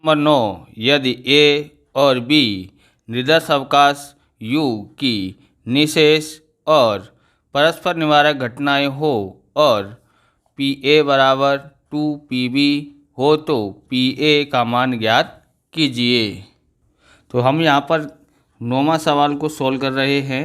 Number 9, यदि ए और B निर्देश अवकाश यू की निशेष और परस्पर निवारक घटनाएं हो और पी ए बराबर 2 PB हो तो पी ए का मान ज्ञात कीजिए। तो हम यहाँ पर 9वां सवाल को सोल्व कर रहे हैं।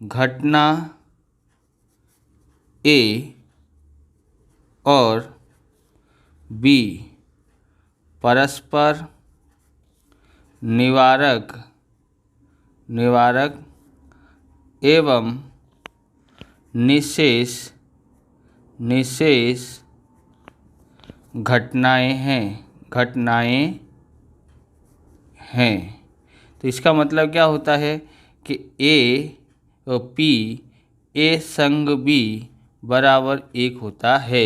घटना ए और बी परस्पर निवारक एवं निशेष घटनाएं हैं। तो इसका मतलब क्या होता है कि ए और पी ए संग बी बराबर 1 होता है।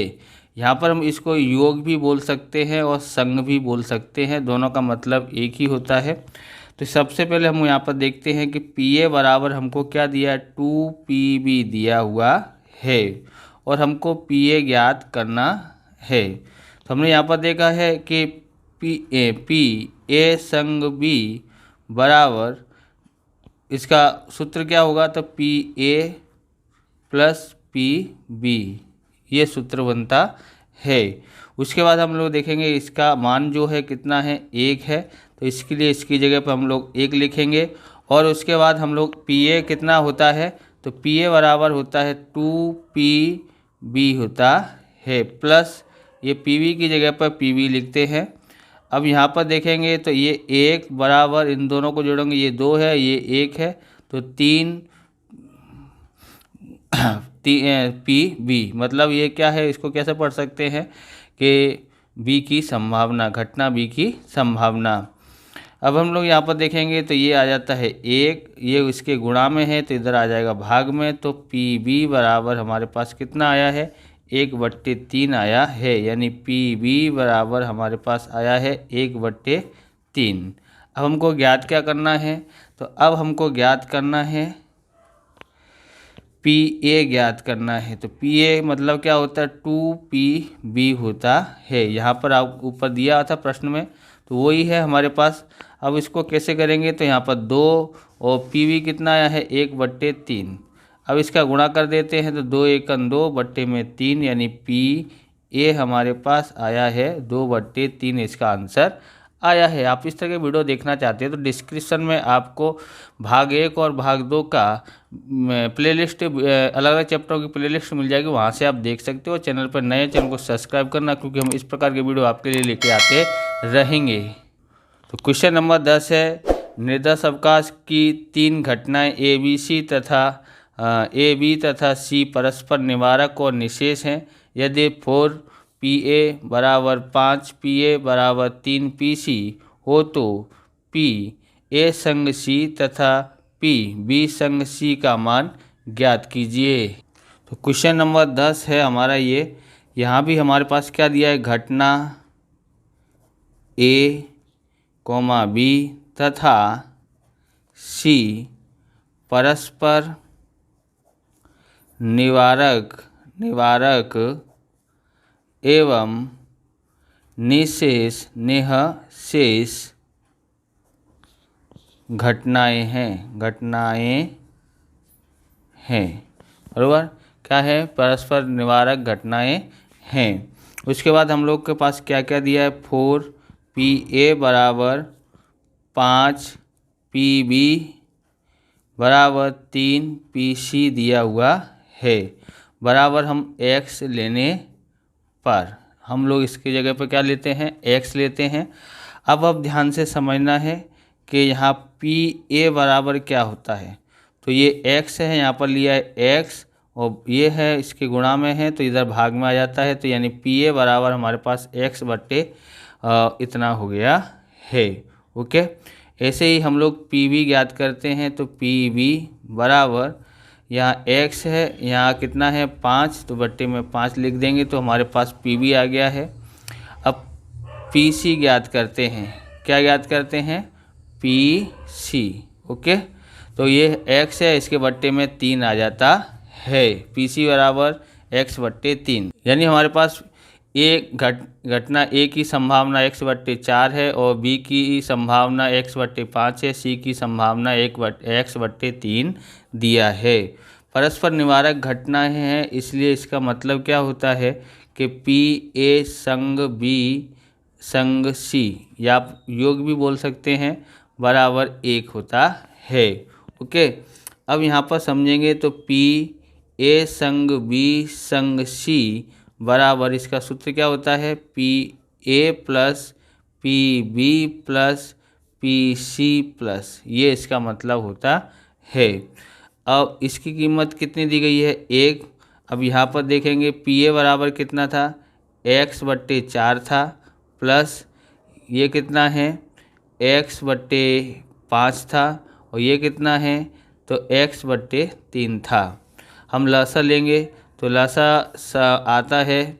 यहाँ पर हम इसको योग भी बोल सकते हैं और संग भी बोल सकते हैं, दोनों का मतलब एक ही होता है। तो सबसे पहले हम यहाँ पर देखते हैं कि पी ए बराबर हमको क्या दिया है, 2PB दिया हुआ है और हमको पी ए ज्ञात करना है। तो हमने यहाँ पर देखा है कि पी ए संग बी बराबर, इसका सूत्र क्या होगा, तो P A plus P B, ये सूत्र बनता है। उसके बाद हम लोग देखेंगे इसका मान जो है कितना है, 1 है, तो इसके लिए इसकी जगह पर हम लोग 1 लिखेंगे। और उसके बाद हम लोग पी ए कितना होता है, तो पी ए बराबर होता है 2PB होता है, प्लस ये पी बी की जगह पर पी बी लिखते हैं। अब यहाँ पर देखेंगे तो ये 1 बराबर, इन दोनों को जोड़ेंगे, ये 2 है, ये 1 है, तो 3 PB, मतलब ये क्या है, इसको कैसे पढ़ सकते हैं कि बी की संभावना, घटना बी की संभावना। अब हम लोग यहाँ पर देखेंगे तो ये आ जाता है 1, ये इसके गुणा में है तो इधर आ जाएगा भाग में, तो PB बराबर हमारे पास कितना आया है, 1/3 आया है, यानी PB बराबर हमारे पास आया है 1/3। अब हमको ज्ञात क्या करना है, तो अब हमको ज्ञात करना है पी ए ज्ञात करना है। तो पी ए मतलब क्या होता है, 2PB होता है। यहाँ पर आप ऊपर दिया था प्रश्न में, तो वही है हमारे पास। अब इसको कैसे करेंगे, तो यहाँ पर 2 और पी बी कितना आया है, 1/3। अब इसका गुणा कर देते हैं तो 2 × 2/3, यानी पी ए हमारे पास आया है 2/3, इसका आंसर आया है। आप इस तरह के वीडियो देखना चाहते हैं तो डिस्क्रिप्शन में आपको भाग 1 और भाग 2 का प्लेलिस्ट, अलग अलग चैप्टरों की प्लेलिस्ट मिल जाएगी, वहां से आप देख सकते हो। चैनल पर नए, चैनल को सब्सक्राइब करना, क्योंकि हम इस प्रकार के वीडियो आपके लिए लेके आते रहेंगे। तो क्वेश्चन नंबर 10 है, निर्देश अवकाश की 3 घटनाएं ए बी तथा सी परस्पर निवारक और निशेष हैं। यदि 4PA बराबर 5PA बराबर 3PC हो तो PA संग C तथा PB संग C का मान ज्ञात कीजिए। तो क्वेश्चन नंबर 10 है हमारा ये। यहाँ भी हमारे पास क्या दिया है, घटना A, B तथा C परस्पर निवारक एवं निशेष घटनाएं हैं, बराबर, क्या है, परस्पर निवारक घटनाएं हैं। उसके बाद हम लोग के पास क्या क्या दिया है, 4PA बराबर 5PB बराबर 3PC दिया हुआ है, बराबर हम x लेने पर हम लोग इसकी जगह पर क्या लेते हैं, x लेते हैं। अब ध्यान से समझना है कि यहाँ PA बराबर क्या होता है, तो ये x है, यहाँ पर लिया है x और ये है इसके गुणा में है, तो इधर भाग में आ जाता है, तो यानी PA बराबर हमारे पास x बट्टे इतना हो गया है। ओके, ऐसे ही हम लोग PB ज्ञात करते हैं, तो PB बराबर यहाँ x है, यहाँ कितना है 5, तो बट्टे में 5 लिख देंगे तो हमारे पास PB आ गया है। अब PC ज्ञात करते हैं, क्या ज्ञात करते हैं, PC। ओके, तो ये x है, इसके बट्टे में 3 आ जाता है, PC बराबर x/3, यानी हमारे पास घटना ए की संभावना x/4 है और बी की संभावना x/5 है, सी की संभावना x/3 दिया है। परस्पर निवारक घटनाएं हैं, इसलिए इसका मतलब क्या होता है कि पी ए संग बी संग सी, या आप योग भी बोल सकते हैं, बराबर 1 होता है। ओके, अब यहाँ पर समझेंगे तो पी ए संग बी संग सी बराबर, इसका सूत्र क्या होता है, P A plus P B plus P C plus, ये इसका मतलब होता है। अब इसकी कीमत कितनी दी गई है, 1। अब यहाँ पर देखेंगे पी ए बराबर कितना था, x/4 था, प्लस ये कितना है, x/5 था, और ये कितना है, तो x/3 था। हम लसा लेंगे तो लसा आता है,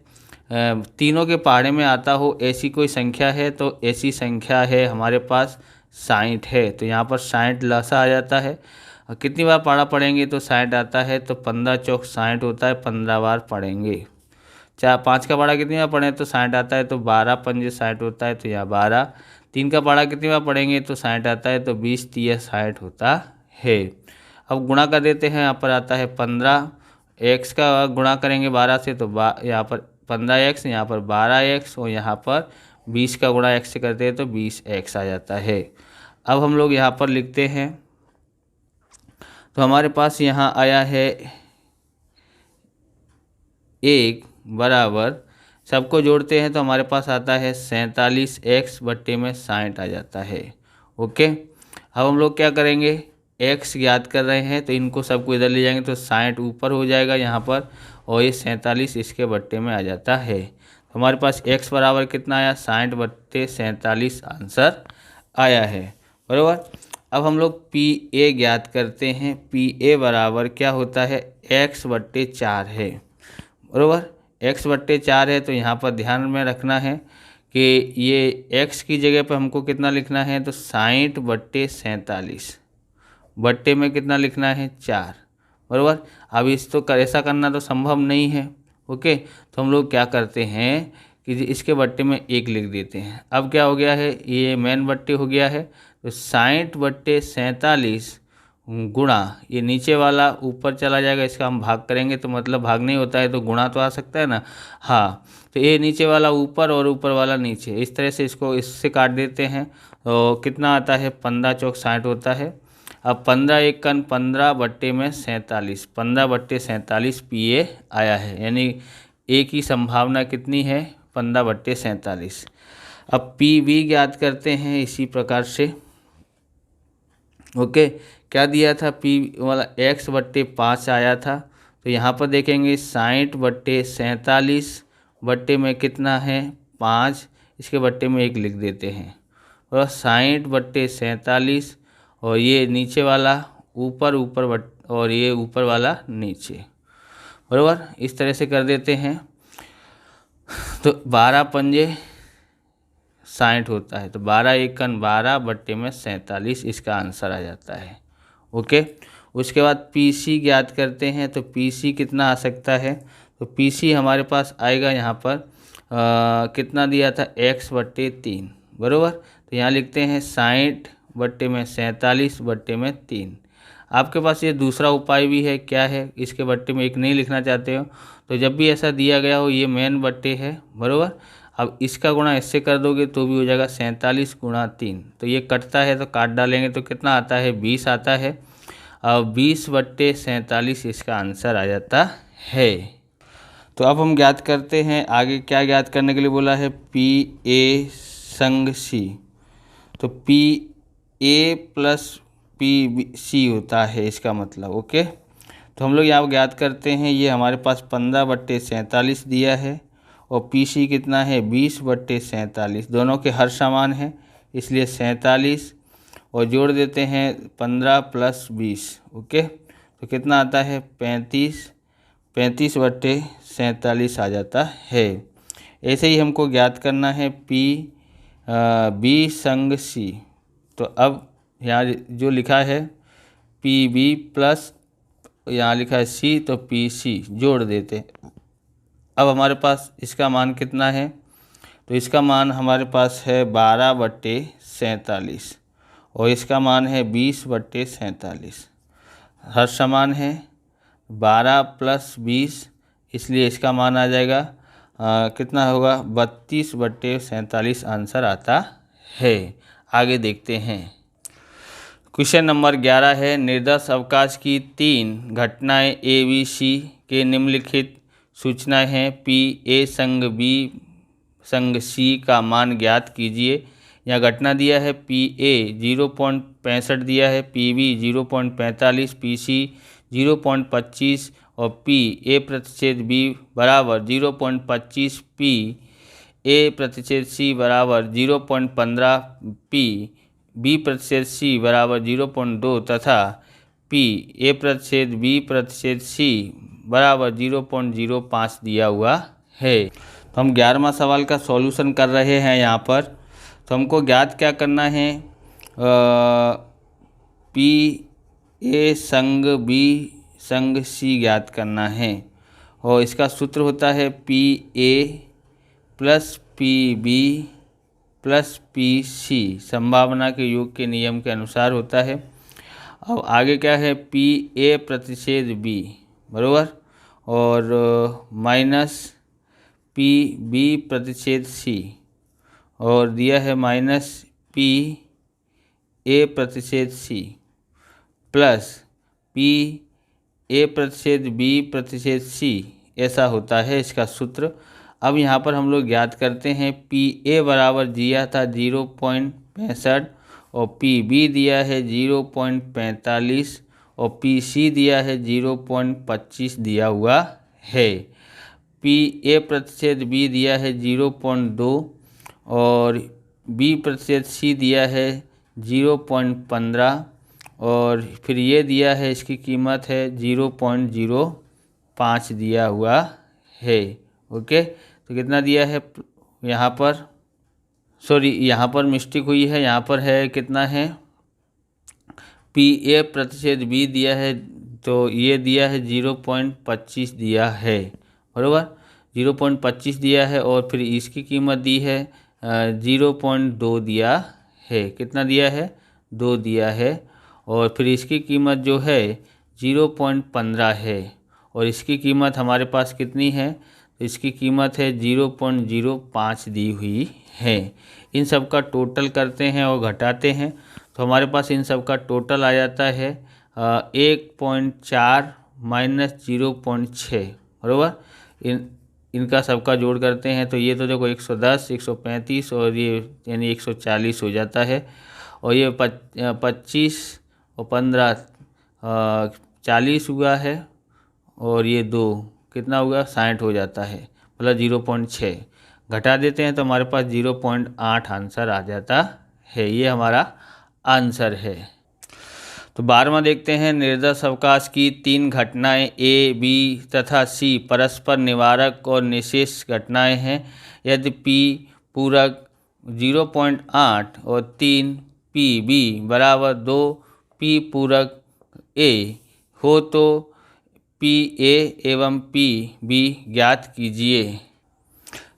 तीनों के पहाड़े में आता हो ऐसी कोई संख्या है, तो ऐसी संख्या है हमारे पास 60 है, तो यहाँ पर 60 लसा आ जाता है। और कितनी बार पहाड़ा पढ़ेंगे तो 60 आता है, तो 15 चौक 60 होता है, 15 बार पढ़ेंगे। 5 का पहाड़ा कितनी बार पढ़ें तो 60 आता है, तो 12 पंजे 60 होता है, तो यहाँ 12। 3 का पहाड़ा कितनी बार पढ़ेंगे तो 60 आता है, तो 20 तिया 60 होता है। अब गुणा कर देते हैं, यहाँ पर आता है 15, x का गुणा करेंगे 12 से, तो यहाँ पर 15x, यहाँ पर 12x, और यहाँ पर 20 का गुणा x से करते हैं तो 20x आ जाता है। अब हम लोग यहाँ पर लिखते हैं, तो हमारे पास यहाँ आया है 1 बराबर, सबको जोड़ते हैं तो हमारे पास आता है 47x/60 आ जाता है। ओके, अब हम लोग क्या करेंगे, x ज्ञात कर रहे हैं तो इनको सबको इधर ले जाएंगे तो 60 ऊपर हो जाएगा यहाँ पर, और ये 47 इसके बट्टे में आ जाता है। तो हमारे पास x बराबर कितना आया, 60/47 आंसर आया है, बराबर। अब हम लोग पी ए ज्ञात करते हैं, पी ए बराबर क्या होता है, x/4 है, बराबर। x/4 है, तो यहाँ पर ध्यान में रखना है कि ये x की जगह पर हमको कितना लिखना है, तो 60/47 बट्टे में कितना लिखना है, 4, बराबर। अब इस तो ऐसा करना तो संभव नहीं है। ओके, तो हम लोग क्या करते हैं कि इसके बट्टे में 1 लिख देते हैं। अब क्या हो गया है, ये मेन बट्टे हो गया है, तो 60/47 गुणा, ये नीचे वाला ऊपर चला जाएगा, इसका हम भाग करेंगे तो मतलब भाग नहीं होता है तो गुणा तो आ सकता है ना, हाँ। तो ये नीचे वाला ऊपर और ऊपर वाला नीचे, इस तरह से इसको इससे काट देते हैं, तो कितना आता है, 15 चौक 60 होता है। अब 15 1 कन 15/47, 15/47 पी ए आया है, यानी ए की संभावना कितनी है, 15/47। अब पी बी ज्ञात करते हैं इसी प्रकार से। ओके, क्या दिया था, पी वाला x/5 आया था, तो यहाँ पर देखेंगे 60/47 बट्टे में कितना है, 5, इसके बट्टे में 1 लिख देते हैं, और 60/47, और ये नीचे वाला ऊपर और ये ऊपर वाला नीचे, बराबर। इस तरह से कर देते हैं, तो 12 पंजे 60 होता है, तो 12 1 कन 12 बट्टे में 47 इसका आंसर आ जाता है। ओके, उसके बाद पीसी ज्ञात करते हैं, तो पीसी कितना आ सकता है, तो पीसी हमारे पास आएगा यहाँ पर कितना दिया था, x/3, बराबर। तो यहाँ लिखते हैं 60/47 बट्टे में 3। आपके पास ये दूसरा उपाय भी है, क्या है, इसके बट्टे में 1 नहीं लिखना चाहते हो तो जब भी ऐसा दिया गया हो, ये मेन बट्टे है, बराबर। अब इसका गुणा इससे कर दोगे तो भी हो जाएगा 47 × 3, तो ये कटता है तो काट डालेंगे तो कितना आता है, 20 आता है। अब 20/47 इसका आंसर आ जाता है। तो अब हम ज्ञात करते हैं, आगे क्या ज्ञात करने के लिए बोला है, पी ए संग सी, तो P A plus P C होता है इसका मतलब। ओके, तो हम लोग यहाँ ज्ञात करते हैं, ये हमारे पास 15/47 दिया है, और पी सी कितना है, 20/47, दोनों के हर समान है इसलिए 47, और जोड़ देते हैं 15 + 20। ओके, तो कितना आता है, 35, 35/47 आ जाता है। ऐसे ही हमको ज्ञात करना है पी बी संग सी, तो अब यहाँ जो लिखा है पी बी प्लस यहाँ लिखा है सी, तो पी सी जोड़ देते हैं, अब हमारे पास इसका मान कितना है, तो इसका मान हमारे पास है 12/47 और इसका मान है 20/47। हर समान है, 12 + 20, इसलिए इसका मान आ जाएगा कितना होगा, 32/47 आंसर आता है। आगे देखते हैं। क्वेश्चन नंबर 11 है, निर्देश अवकाश की 3 घटनाएं ए बी सी के निम्नलिखित सूचनाएं हैं। पी ए संग बी संग सी का मान ज्ञात कीजिए। यहाँ घटना दिया है पी ए 0.65 दिया है, पी बी 0.45, पी सी 0.25 और पी ए प्रतिच्छेद बी बराबर 0.25, पी ए प्रतिच्छेद सी बराबर 0.15, पी बी प्रतिच्छेद सी बराबर 0.2 तथा पी ए प्रतिच्छेद बी प्रतिच्छेद सी बराबर 0.05 दिया हुआ है। तो हम 11वां सवाल का सॉल्यूशन कर रहे हैं यहाँ पर। तो हमको ज्ञात क्या करना है, पी ए संग बी संग सी ज्ञात करना है और इसका सूत्र होता है P A plus P B plus P C संभावना के योग के नियम के अनुसार होता है। अब आगे क्या है, पी ए प्रतिच्छेद बी बराबर और माइनस पी बी प्रतिच्छेद सी और दिया है माइनस पी ए प्रतिच्छेद सी प्लस पी ए प्रतिच्छेद बी प्रतिच्छेद सी, ऐसा होता है इसका सूत्र। अब यहाँ पर हम लोग ज्ञात करते हैं, पी ए बराबर दिया था 0.65 और पी बी दिया है 0.45 और पी सी दिया है 0.25 दिया हुआ है। पी ए प्रतिच्छेद बी दिया है 0.2 और बी प्रतिच्छेद सी दिया है 0.15 और फिर ये दिया है, इसकी कीमत है 0.05 दिया हुआ है। ओके, तो कितना दिया है यहाँ पर, सॉरी यहाँ पर मिस्टेक हुई है, यहाँ पर है कितना है, पी ए प्रतिच्छेद बी दिया है तो ये दिया है 0.25 दिया है बराबर, 0.25 दिया है और फिर इसकी कीमत दी है 0.2 दिया है। कितना दिया है, 2 दिया है और फिर इसकी कीमत जो है 0.15 है और इसकी कीमत हमारे पास कितनी है, तो इसकी कीमत है 0.05 दी हुई है। इन सब का टोटल करते हैं और घटाते हैं तो हमारे पास इन सब का टोटल आ जाता है 1.4 माइनस 0.6 बराबर। इनका सबका जोड़ करते हैं तो ये तो देखो 110, 135 और ये यानी 140 हो जाता है और ये 25 और 15 40 हुआ है और ये 2 कितना हुआ, 60 हो जाता है, मतलब 0.6 घटा देते हैं तो हमारे पास 0.8 आंसर आ जाता है। ये हमारा आंसर है। तो 12वां देखते हैं, निर्देश अवकाश की 3 घटनाएं ए बी तथा सी परस्पर निवारक और निशेष घटनाएं हैं। यदि पी पूरक 0.8 और 3 पी बी बराबर 2 पी पूरक ए हो तो पी ए एवं पी बी ज्ञात कीजिए।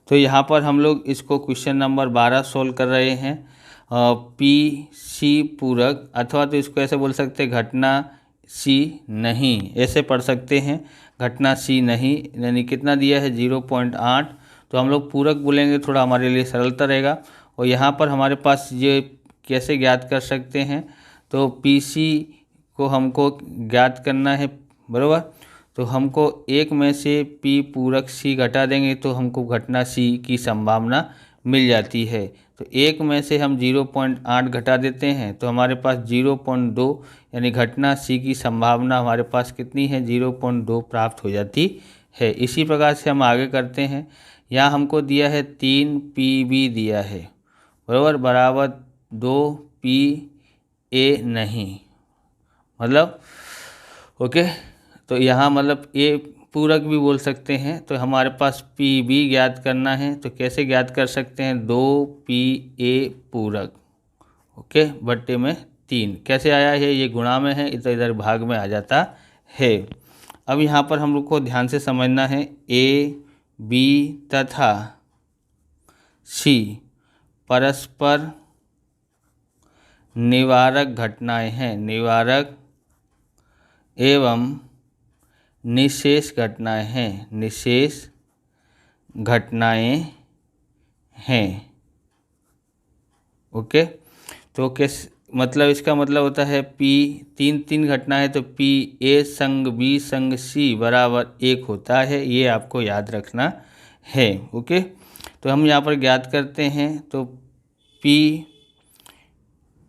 तो यहाँ पर हम लोग इसको क्वेश्चन नंबर 12 सोल्व कर रहे हैं। पी सी पूरक, अथवा तो इसको ऐसे बोल सकते हैं घटना सी नहीं, ऐसे पढ़ सकते हैं घटना सी नहीं, यानी कितना दिया है 0.8, तो हम लोग पूरक बोलेंगे, थोड़ा हमारे लिए सरलता रहेगा। और यहाँ पर हमारे पास ये कैसे ज्ञात कर सकते हैं, तो पी सी को हमको ज्ञात करना है बराबर, तो हमको एक में से पी पूरक सी घटा देंगे तो हमको घटना सी की संभावना मिल जाती है। तो एक में से हम 0.8 घटा देते हैं तो हमारे पास 0.2 यानी घटना सी की संभावना हमारे पास कितनी है, 0.2 प्राप्त हो जाती है। इसी प्रकार से हम आगे करते हैं। यहाँ हमको दिया है 3 पी बी दिया है बराबर बराबर 2 पी ए नहीं, मतलब ओके, तो यहाँ मतलब ए पूरक भी बोल सकते हैं। तो हमारे पास पी बी ज्ञात करना है तो कैसे ज्ञात कर सकते हैं, 2 पी ए पूरक ओके बट्टे में 3 कैसे आया है, ये गुणा में है, इधर इधर भाग में आ जाता है। अब यहाँ पर हम लोग को ध्यान से समझना है, ए बी तथा सी परस्पर निवारक घटनाएं हैं, निवारक एवं निशेष घटनाएं हैं, निशेष घटनाएं हैं। ओके, तो किस मतलब इसका मतलब होता है पी, तीन घटना है तो पी ए संग बी संग सी बराबर 1 होता है, ये आपको याद रखना है। ओके, तो हम यहाँ पर ज्ञात करते हैं तो पी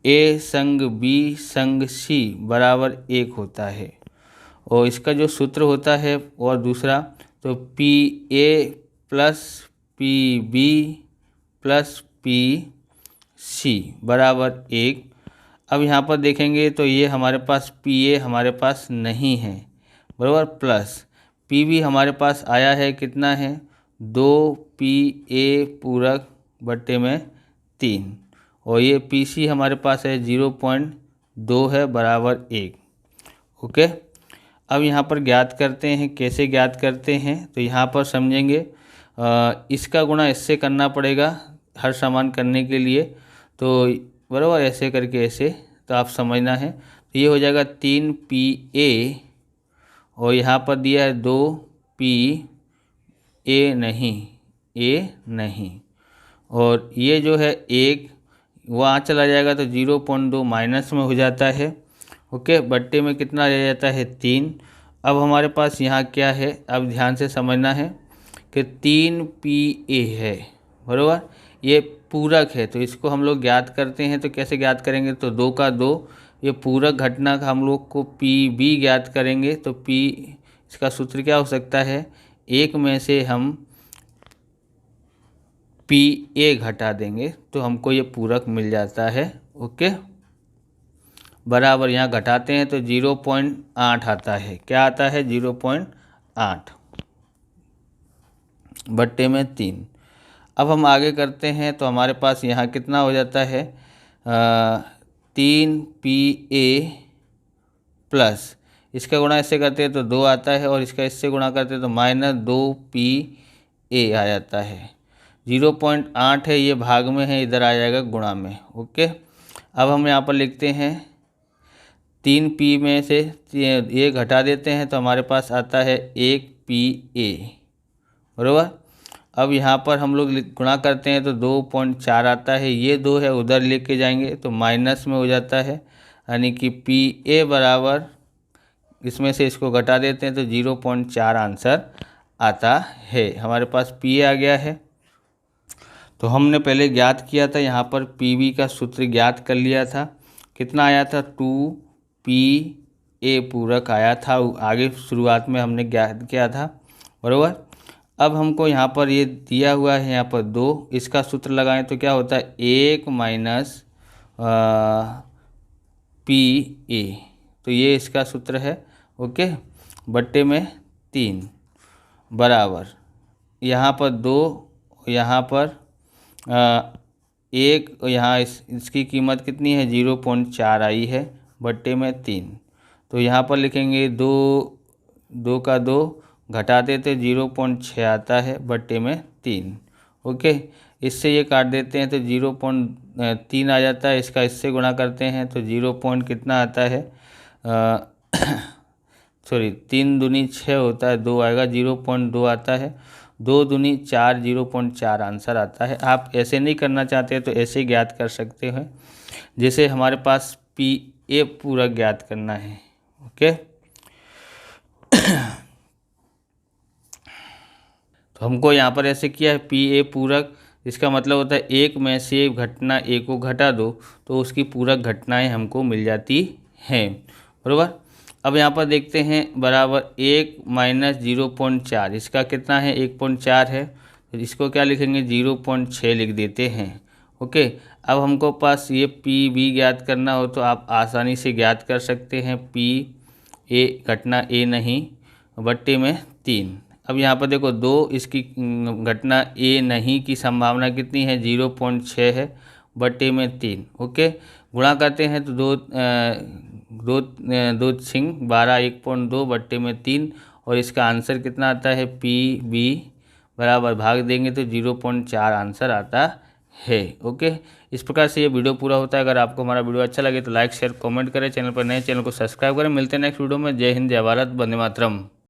ए संग बी संग सी बराबर 1 होता है, और इसका जो सूत्र होता है और दूसरा तो P A plus P B plus P C बराबर 1। अब यहाँ पर देखेंगे तो ये हमारे पास पी ए हमारे पास नहीं है, बराबर, प्लस पी बी हमारे पास आया है, कितना है 2 पी ए पूरक बट्टे में 3, और ये पी सी हमारे पास है 0.2 है बराबर 1। ओके, अब यहाँ पर ज्ञात करते हैं, कैसे ज्ञात करते हैं तो यहाँ पर समझेंगे, इसका गुणा इससे करना पड़ेगा हर समान करने के लिए, तो बराबर ऐसे करके ऐसे, तो आप समझना है, तो ये हो जाएगा 3 पी ए और यहाँ पर दिया है 2 पी ए नहीं, और ये जो है 1 वहाँ चला जाएगा तो 0.2 माइनस में हो जाता है। ओके, बट्टे में कितना रह जाता है 3। अब हमारे पास यहाँ क्या है, अब ध्यान से समझना है कि 3 पी ए है, बराबर, ये पूरक है, तो इसको हम लोग ज्ञात करते हैं, तो कैसे ज्ञात करेंगे, तो 2 का 2, ये पूरक घटना का हम लोग को पी बी ज्ञात करेंगे, तो पी इसका सूत्र क्या हो सकता है, 1 में से हम पी ए घटा देंगे तो हमको ये पूरक मिल जाता है। ओके, बराबर यहाँ घटाते हैं तो 0.8 आता है, क्या आता है 0.8 बट्टे में 3। अब हम आगे करते हैं तो हमारे पास यहाँ कितना हो जाता है 3 पी ए प्लस, इसका गुणा इससे करते हैं तो 2 आता है, और इसका इससे गुणा करते हैं तो -2 पी ए आ जाता है। 0.8 है, ये भाग में है, इधर आ जाएगा गुणा में। ओके, अब हम यहाँ पर लिखते हैं 3 पी में से ये घटा देते हैं तो हमारे पास आता है 1 पी ए, बराबर। अब यहाँ पर हम लोग गुणा करते हैं तो 2.4 आता है, ये 2 है उधर लेके जाएंगे तो माइनस में हो जाता है, यानी कि पी ए बराबर, इसमें से इसको घटा देते हैं तो 0.4 आंसर आता है। हमारे पास पी ए आ गया है, तो हमने पहले ज्ञात किया था, यहाँ पर पी बी का सूत्र ज्ञात कर लिया था, कितना आया था 2 पी ए पूरक आया था, आगे शुरुआत में हमने ज्ञात किया था, बराबर। अब हमको यहाँ पर ये दिया हुआ है, यहाँ पर 2, इसका सूत्र लगाएं तो क्या होता है 1 माइनस पी ए, तो ये इसका सूत्र है। ओके, बट्टे में 3 बराबर यहाँ पर 2, यहाँ पर 1, यहाँ इसकी कीमत कितनी है 0.4 आई है बट्टे में 3, तो यहाँ पर लिखेंगे 2 का 2 घटा देते 0.6 आता है बट्टे में 3। ओके, इससे ये काट देते हैं तो 0.3 आ जाता है, इसका इससे गुणा करते हैं तो 0. कितना आता है सॉरी 3 दूनी 6 होता है, 2 आएगा, 0.2 आता है, 2 दूनी 4, 0.4 आंसर आता है। आप ऐसे नहीं करना चाहते तो ऐसे ज्ञात कर सकते हैं, जैसे हमारे पास पी ए पूरा ज्ञात करना है। ओके, तो हमको यहाँ पर ऐसे किया है पी ए पूरक, इसका मतलब होता है 1 में से घटना ए को घटा दो तो उसकी पूरक घटनाएं हमको मिल जाती हैं, बराबर। अब यहाँ पर देखते हैं बराबर 1 माइनस 0.4, इसका कितना है 1.4 है, तो इसको क्या लिखेंगे 0.6 लिख देते हैं। ओके, अब हमको पास ये पी बी ज्ञात करना हो तो आप आसानी से ज्ञात कर सकते हैं, पी ए घटना ए नहीं बट्टे में 3। अब यहाँ पर देखो 2, इसकी घटना ए नहीं की संभावना कितनी है 0.6 है बट्टे में 3। ओके, गुणा करते हैं तो 2 12 1.2 बट्टे में 3, और इसका आंसर कितना आता है पी बी बराबर भाग देंगे तो 0.4 आंसर आता है। ओके, इस प्रकार से ये वीडियो पूरा होता है। अगर आपको हमारा वीडियो अच्छा लगे तो लाइक शेयर कमेंट करें, चैनल पर नए चैनल को सब्सक्राइब करें। मिलते हैं नेक्स्ट वीडियो में। जय हिंद, जय भारत, वंदे मातरम।